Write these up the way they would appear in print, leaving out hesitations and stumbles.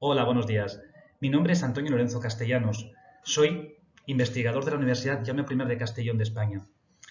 Hola, buenos días. Mi nombre es Antonio Lorenzo Castellanos. Soy investigador de la Universidad Jaume I de Castellón de España.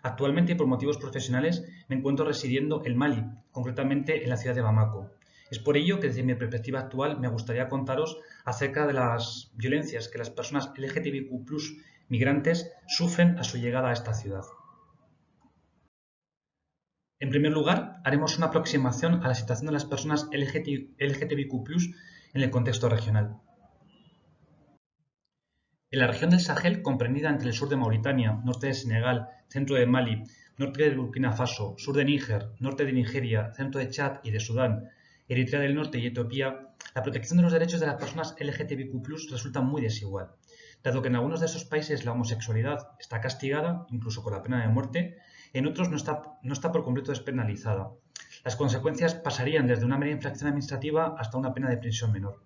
Actualmente, y por motivos profesionales, me encuentro residiendo en Mali, concretamente en la ciudad de Bamako. Es por ello que desde mi perspectiva actual me gustaría contaros acerca de las violencias que las personas LGTBIQ+ migrantes sufren a su llegada a esta ciudad. En primer lugar, haremos una aproximación a la situación de las personas LGTBIQ+ en el contexto regional. En la región del Sahel, comprendida entre el sur de Mauritania, norte de Senegal, centro de Mali, norte de Burkina Faso, sur de Níger, norte de Nigeria, centro de Chad y de Sudán, Eritrea del Norte y Etiopía, la protección de los derechos de las personas LGTBIQ+ resulta muy desigual, dado que en algunos de esos países la homosexualidad está castigada, incluso con la pena de muerte, en otros no está por completo despenalizada. Las consecuencias pasarían desde una mera infracción administrativa hasta una pena de prisión menor.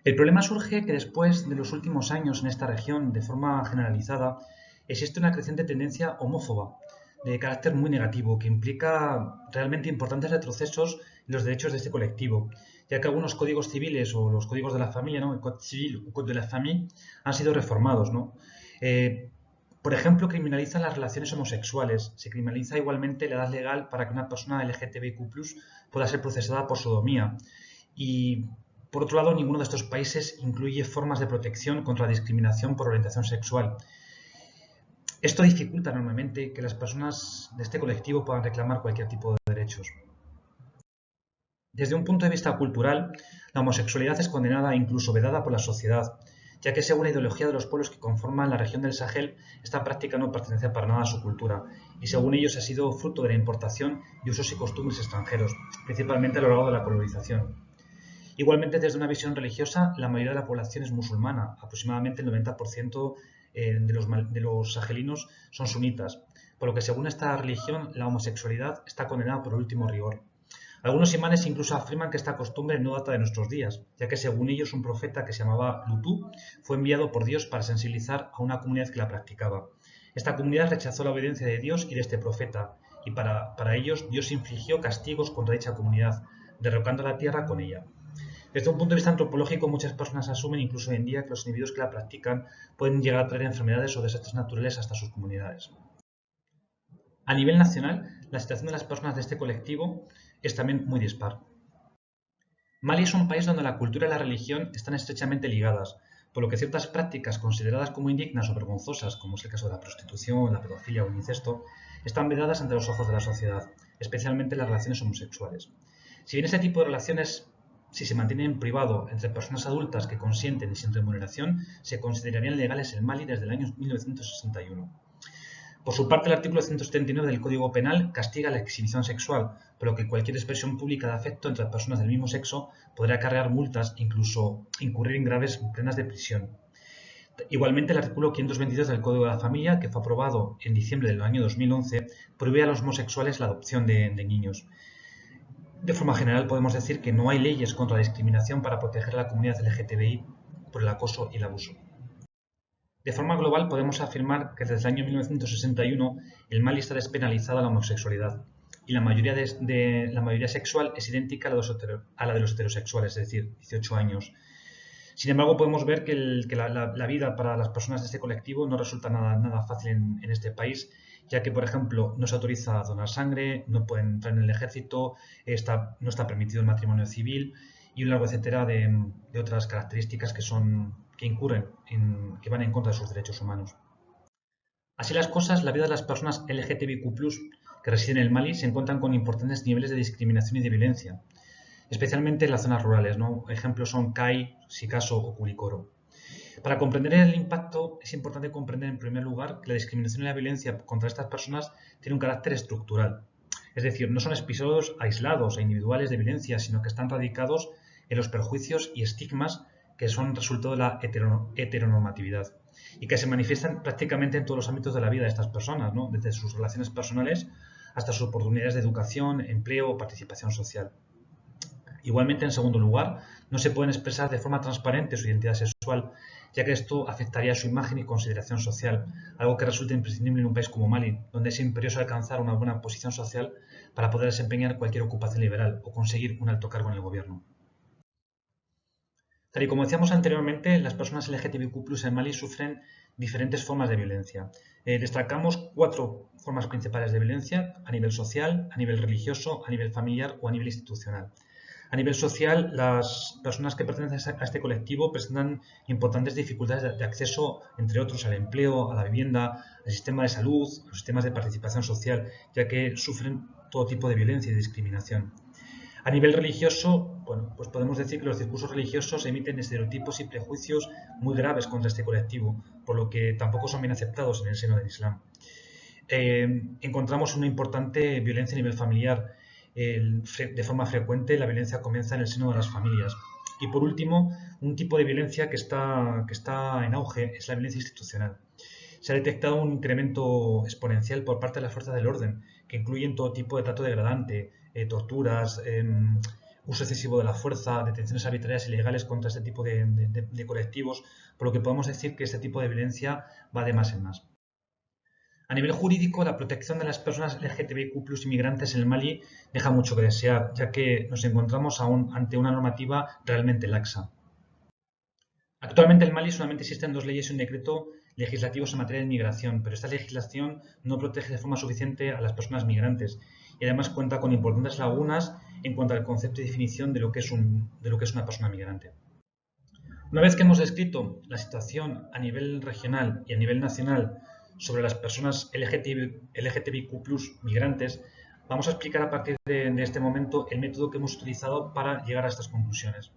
El problema surge que después de los últimos años en esta región, de forma generalizada, existe una creciente tendencia homófoba, de carácter muy negativo, que implica realmente importantes retrocesos en los derechos de este colectivo, ya que algunos códigos civiles o los códigos de la familia, ¿no? El Code Civil o Code de la Famille, han sido reformados, ¿no? Eh, por ejemplo, criminalizan las relaciones homosexuales. Se criminaliza igualmente la edad legal para que una persona LGTBIQ+ pueda ser procesada por sodomía. Y por otro lado, ninguno de estos países incluye formas de protección contra la discriminación por orientación sexual. Esto dificulta enormemente que las personas de este colectivo puedan reclamar cualquier tipo de derechos. Desde un punto de vista cultural, la homosexualidad es condenada e incluso vedada por la sociedad, ya que según la ideología de los pueblos que conforman la región del Sahel, esta práctica no pertenece para nada a su cultura, y según ellos ha sido fruto de la importación de usos y costumbres extranjeros, principalmente a lo largo de la colonización. Igualmente, desde una visión religiosa, la mayoría de la población es musulmana, aproximadamente el 90% de los sahelinos son sunitas, por lo que según esta religión la homosexualidad está condenada por el último rigor. Algunos imanes incluso afirman que esta costumbre no data de nuestros días, ya que según ellos un profeta que se llamaba Lutú fue enviado por Dios para sensibilizar a una comunidad que la practicaba. Esta comunidad rechazó la obediencia de Dios y de este profeta, y para ellos Dios infligió castigos contra dicha comunidad, derrocando la tierra con ella. Desde un punto de vista antropológico, muchas personas asumen, incluso hoy en día, que los individuos que la practican pueden llegar a traer enfermedades o desastres naturales hasta sus comunidades. A nivel nacional, la situación de las personas de este colectivo es también muy dispar. Mali es un país donde la cultura y la religión están estrechamente ligadas, por lo que ciertas prácticas consideradas como indignas o vergonzosas, como es el caso de la prostitución, la pedofilia o el incesto, están vedadas ante los ojos de la sociedad, especialmente las relaciones homosexuales. Si bien este tipo de relaciones, si se mantienen en privado entre personas adultas que consienten y sin remuneración, se considerarían legales en Mali desde el año 1961. Por su parte, el artículo 179 del Código Penal castiga la exhibición sexual, por lo que cualquier expresión pública de afecto entre personas del mismo sexo podrá acarrear multas e incluso incurrir en graves penas de prisión. Igualmente, el artículo 522 del Código de la Familia, que fue aprobado en diciembre del año 2011, prohíbe a los homosexuales la adopción de niños. De forma general, podemos decir que no hay leyes contra la discriminación para proteger a la comunidad LGTBI por el acoso y el abuso. De forma global, podemos afirmar que desde el año 1961 el Mali está despenalizada la homosexualidad y la mayoría sexual es idéntica a la de los heterosexuales, es decir, 18 años. Sin embargo, podemos ver que la vida para las personas de este colectivo no resulta nada fácil en este país, ya que, por ejemplo, no se autoriza a donar sangre, no pueden entrar en el ejército, no está permitido el matrimonio civil y un largo etcétera de otras características que van en contra de sus derechos humanos. Así las cosas, la vida de las personas LGTBIQ+ que residen en el Mali se encuentran con importantes niveles de discriminación y de violencia, especialmente en las zonas rurales, ¿no? Ejemplos son Kai, Sikasso o Kulikoro. Para comprender el impacto es importante comprender en primer lugar que la discriminación y la violencia contra estas personas tiene un carácter estructural. Es decir, no son episodios aislados e individuales de violencia, sino que están radicados en los perjuicios y estigmas que son resultado de la heteronormatividad y que se manifiestan prácticamente en todos los ámbitos de la vida de estas personas, ¿no? Desde sus relaciones personales hasta sus oportunidades de educación, empleo o participación social. Igualmente, en segundo lugar, no se pueden expresar de forma transparente su identidad sexual, ya que esto afectaría su imagen y consideración social, algo que resulta imprescindible en un país como Mali, donde es imperioso alcanzar una buena posición social para poder desempeñar cualquier ocupación liberal o conseguir un alto cargo en el gobierno. Tal y como decíamos anteriormente, las personas LGTBIQ+ en Mali sufren diferentes formas de violencia. Destacamos 4 formas principales de violencia: a nivel social, a nivel religioso, a nivel familiar o a nivel institucional. A nivel social, las personas que pertenecen a este colectivo presentan importantes dificultades de acceso, entre otros, al empleo, a la vivienda, al sistema de salud, a los sistemas de participación social, ya que sufren todo tipo de violencia y discriminación. A nivel religioso, bueno, pues podemos decir que los discursos religiosos emiten estereotipos y prejuicios muy graves contra este colectivo, por lo que tampoco son bien aceptados en el seno del Islam. Encontramos una importante violencia a nivel familiar. De forma frecuente, la violencia comienza en el seno de las familias. Y por último, un tipo de violencia que está en auge es la violencia institucional. Se ha detectado un incremento exponencial por parte de las fuerzas del orden, que incluyen todo tipo de trato degradante, torturas, uso excesivo de la fuerza, detenciones arbitrarias e ilegales contra este tipo de colectivos, por lo que podemos decir que este tipo de violencia va de más en más. A nivel jurídico, la protección de las personas LGTBIQ+ inmigrantes en el Mali deja mucho que desear, ya que nos encontramos aún ante una normativa realmente laxa. Actualmente en Mali solamente existen 2 leyes y un decreto legislativos en materia de inmigración, pero esta legislación no protege de forma suficiente a las personas migrantes y además cuenta con importantes lagunas en cuanto al concepto y definición de lo que es una persona migrante. Una vez que hemos descrito la situación a nivel regional y a nivel nacional sobre las personas LGTBIQ+ migrantes, vamos a explicar a partir de este momento el método que hemos utilizado para llegar a estas conclusiones.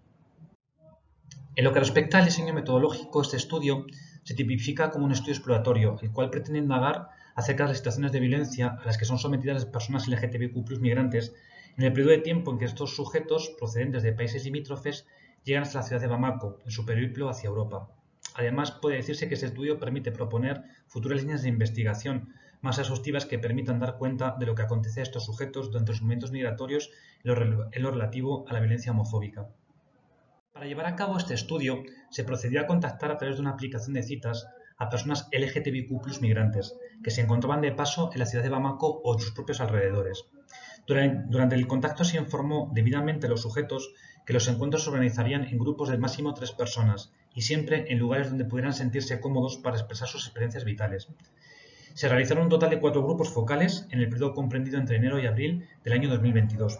En lo que respecta al diseño metodológico, este estudio se tipifica como un estudio exploratorio, el cual pretende indagar acerca de las situaciones de violencia a las que son sometidas las personas LGTBIQ+ migrantes en el periodo de tiempo en que estos sujetos, procedentes de países limítrofes, llegan hasta la ciudad de Bamako, en su periplo hacia Europa. Además, puede decirse que este estudio permite proponer futuras líneas de investigación más exhaustivas que permitan dar cuenta de lo que acontece a estos sujetos durante los movimientos migratorios en lo relativo a la violencia homofóbica. Para llevar a cabo este estudio, se procedió a contactar a través de una aplicación de citas a personas LGTBIQ+ migrantes que se encontraban de paso en la ciudad de Bamako o en sus propios alrededores. Durante el contacto se informó debidamente a los sujetos que los encuentros se organizarían en grupos de máximo 3 personas y siempre en lugares donde pudieran sentirse cómodos para expresar sus experiencias vitales. Se realizaron un total de 4 grupos focales en el periodo comprendido entre enero y abril del año 2022.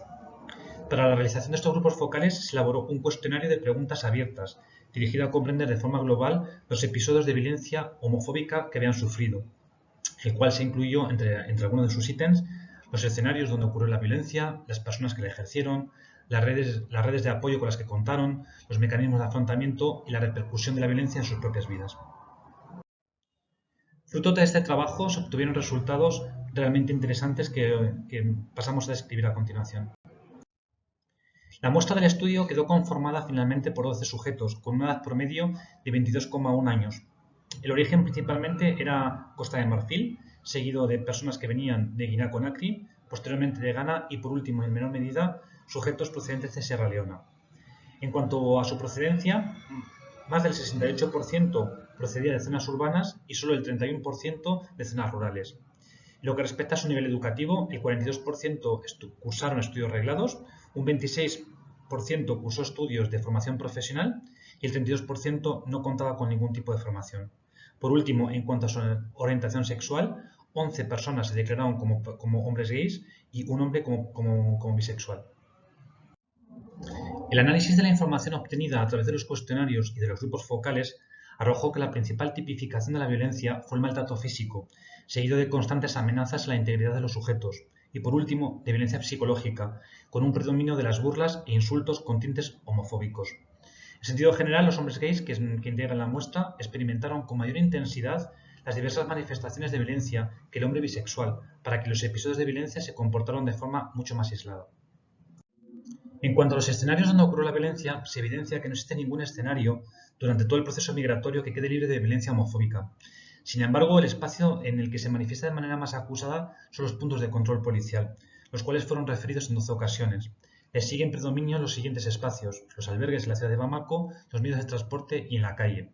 Para la realización de estos grupos focales se elaboró un cuestionario de preguntas abiertas, dirigido a comprender de forma global los episodios de violencia homofóbica que habían sufrido, el cual se incluyó entre algunos de sus ítems los escenarios donde ocurrió la violencia, las personas que la ejercieron, las redes de apoyo con las que contaron, los mecanismos de afrontamiento y la repercusión de la violencia en sus propias vidas. Fruto de este trabajo se obtuvieron resultados realmente interesantes que pasamos a describir a continuación. La muestra del estudio quedó conformada finalmente por 12 sujetos, con una edad promedio de 22,1 años. El origen principalmente era Costa de Marfil, seguido de personas que venían de Guinea-Conakry, posteriormente de Ghana y por último, en menor medida, sujetos procedentes de Sierra Leona. En cuanto a su procedencia, más del 68% procedía de zonas urbanas y solo el 31% de zonas rurales. En lo que respecta a su nivel educativo, el 42% cursaron estudios reglados, un 26% cursó estudios de formación profesional y el 32% no contaba con ningún tipo de formación. Por último, en cuanto a su orientación sexual, 11 personas se declararon como hombres gays y un hombre como bisexual. El análisis de la información obtenida a través de los cuestionarios y de los grupos focales arrojó que la principal tipificación de la violencia fue el maltrato físico, seguido de constantes amenazas a la integridad de los sujetos, y por último, de violencia psicológica, con un predominio de las burlas e insultos con tintes homofóbicos. En sentido general, los hombres gays que integran la muestra experimentaron con mayor intensidad las diversas manifestaciones de violencia que el hombre bisexual, para que los episodios de violencia se comportaron de forma mucho más aislada. En cuanto a los escenarios donde ocurrió la violencia, se evidencia que no existe ningún escenario durante todo el proceso migratorio que quede libre de violencia homofóbica. Sin embargo, el espacio en el que se manifiesta de manera más acusada son los puntos de control policial, los cuales fueron referidos en 12 ocasiones. Les siguen predominio los siguientes espacios: los albergues en la ciudad de Bamako, los medios de transporte y en la calle.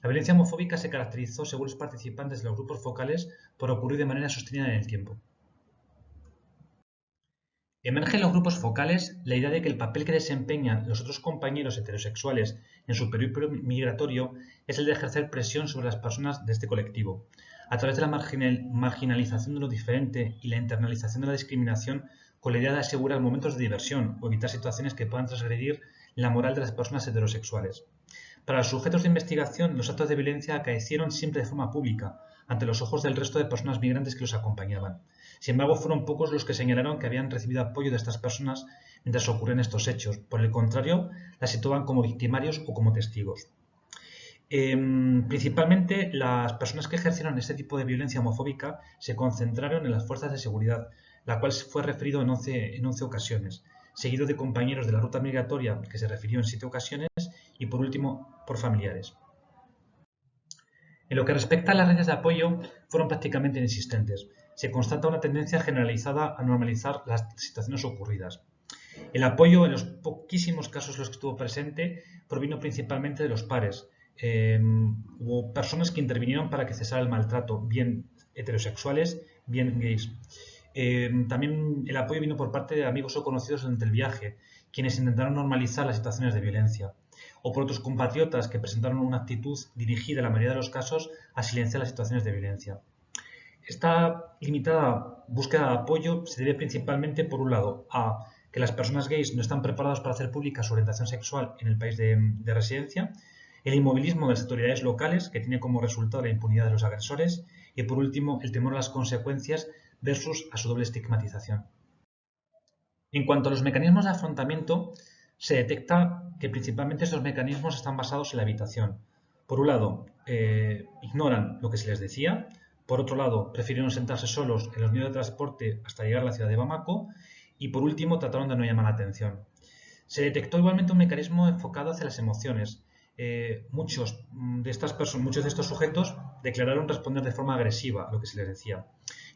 La violencia homofóbica se caracterizó, según los participantes de los grupos focales, por ocurrir de manera sostenida en el tiempo. Emerge en los grupos focales la idea de que el papel que desempeñan los otros compañeros heterosexuales en su periplo migratorio es el de ejercer presión sobre las personas de este colectivo. A través de la marginalización de lo diferente y la internalización de la discriminación, con la idea de asegurar momentos de diversión o evitar situaciones que puedan transgredir la moral de las personas heterosexuales. Para los sujetos de investigación, los actos de violencia acaecieron siempre de forma pública, ante los ojos del resto de personas migrantes que los acompañaban. Sin embargo, fueron pocos los que señalaron que habían recibido apoyo de estas personas mientras ocurrían estos hechos. Por el contrario, las situaban como victimarios o como testigos. Principalmente, las personas que ejercieron este tipo de violencia homofóbica se concentraron en las fuerzas de seguridad, la cual fue referido en 11 ocasiones, seguido de compañeros de la ruta migratoria, que se refirió en 7 ocasiones, y por último, por familiares. En lo que respecta a las redes de apoyo, fueron prácticamente inexistentes. Se constata una tendencia generalizada a normalizar las situaciones ocurridas. El apoyo, en los poquísimos casos en los que estuvo presente, provino principalmente de los pares. Hubo personas que intervinieron para que cesara el maltrato, bien heterosexuales, bien gays. También el apoyo vino por parte de amigos o conocidos durante el viaje, quienes intentaron normalizar las situaciones de violencia, o por otros compatriotas que presentaron una actitud dirigida en la mayoría de los casos a silenciar las situaciones de violencia. Esta limitada búsqueda de apoyo se debe principalmente, por un lado, a que las personas gays no están preparadas para hacer pública su orientación sexual en el país de residencia, el inmovilismo de las autoridades locales, que tiene como resultado la impunidad de los agresores, y por último, el temor a las consecuencias versus a su doble estigmatización. En cuanto a los mecanismos de afrontamiento, se detecta que principalmente estos mecanismos están basados en la evitación. Por un lado, ignoran lo que se les decía. Por otro lado, prefirieron sentarse solos en los medios de transporte hasta llegar a la ciudad de Bamako. Y por último, trataron de no llamar la atención. Se detectó igualmente un mecanismo enfocado hacia las emociones. Muchos de estos sujetos declararon responder de forma agresiva a lo que se les decía.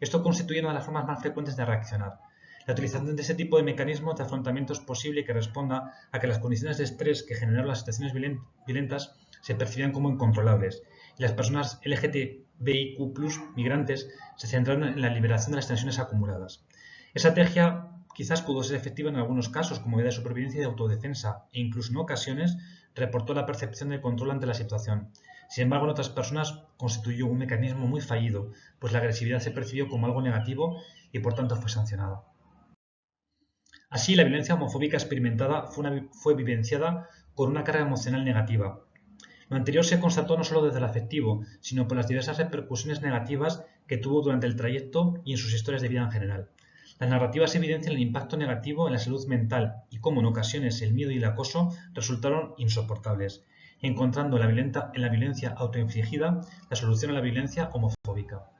Esto constituye una de las formas más frecuentes de reaccionar. La utilización de ese tipo de mecanismos de afrontamiento es posible que responda a que las condiciones de estrés que generaron las situaciones violentas se percibían como incontrolables y las personas LGTBIQ+ migrantes se centraron en la liberación de las tensiones acumuladas. Esa estrategia quizás pudo ser efectiva en algunos casos como medida de supervivencia y de autodefensa e incluso en ocasiones reportó la percepción de control ante la situación. Sin embargo, en otras personas constituyó un mecanismo muy fallido, pues la agresividad se percibió como algo negativo y por tanto fue sancionada. Así, la violencia homofóbica experimentada fue vivenciada con una carga emocional negativa. Lo anterior se constató no solo desde el afectivo, sino por las diversas repercusiones negativas que tuvo durante el trayecto y en sus historias de vida en general. Las narrativas evidencian el impacto negativo en la salud mental y cómo en ocasiones el miedo y el acoso resultaron insoportables, encontrando en la violencia autoinfligida la solución a la violencia homofóbica.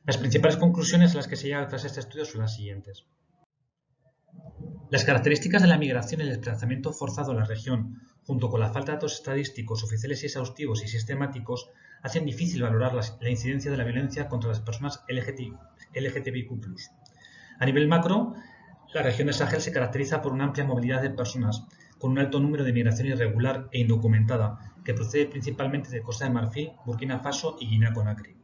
Las principales conclusiones a las que se llega tras este estudio son las siguientes. Las características de la migración y el desplazamiento forzado a la región, junto con la falta de datos estadísticos oficiales y exhaustivos y sistemáticos, hacen difícil valorar la incidencia de la violencia contra las personas LGTBIQ+. A nivel macro, la región del Sahel se caracteriza por una amplia movilidad de personas, con un alto número de migración irregular e indocumentada, que procede principalmente de Costa de Marfil, Burkina Faso y Guinea-Conakry.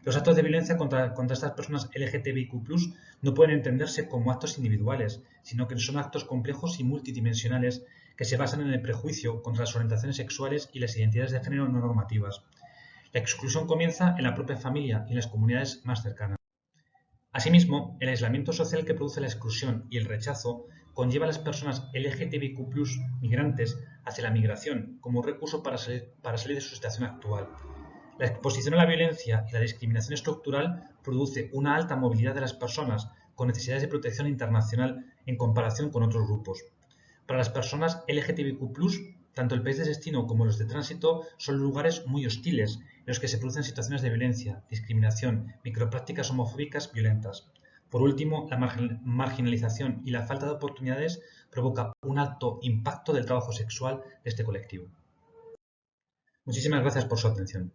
Los actos de violencia contra estas personas LGTBIQ+ no pueden entenderse como actos individuales, sino que son actos complejos y multidimensionales que se basan en el prejuicio contra las orientaciones sexuales y las identidades de género no normativas. La exclusión comienza en la propia familia y en las comunidades más cercanas. Asimismo, el aislamiento social que produce la exclusión y el rechazo conlleva a las personas LGTBIQ+ migrantes hacia la migración como un recurso para salir de su situación actual. La exposición a la violencia y la discriminación estructural produce una alta movilidad de las personas con necesidades de protección internacional en comparación con otros grupos. Para las personas LGTBIQ+, tanto el país de destino como los de tránsito son lugares muy hostiles en los que se producen situaciones de violencia, discriminación, microprácticas homofóbicas violentas. Por último, la marginalización y la falta de oportunidades provoca un alto impacto del trabajo sexual de este colectivo. Muchísimas gracias por su atención.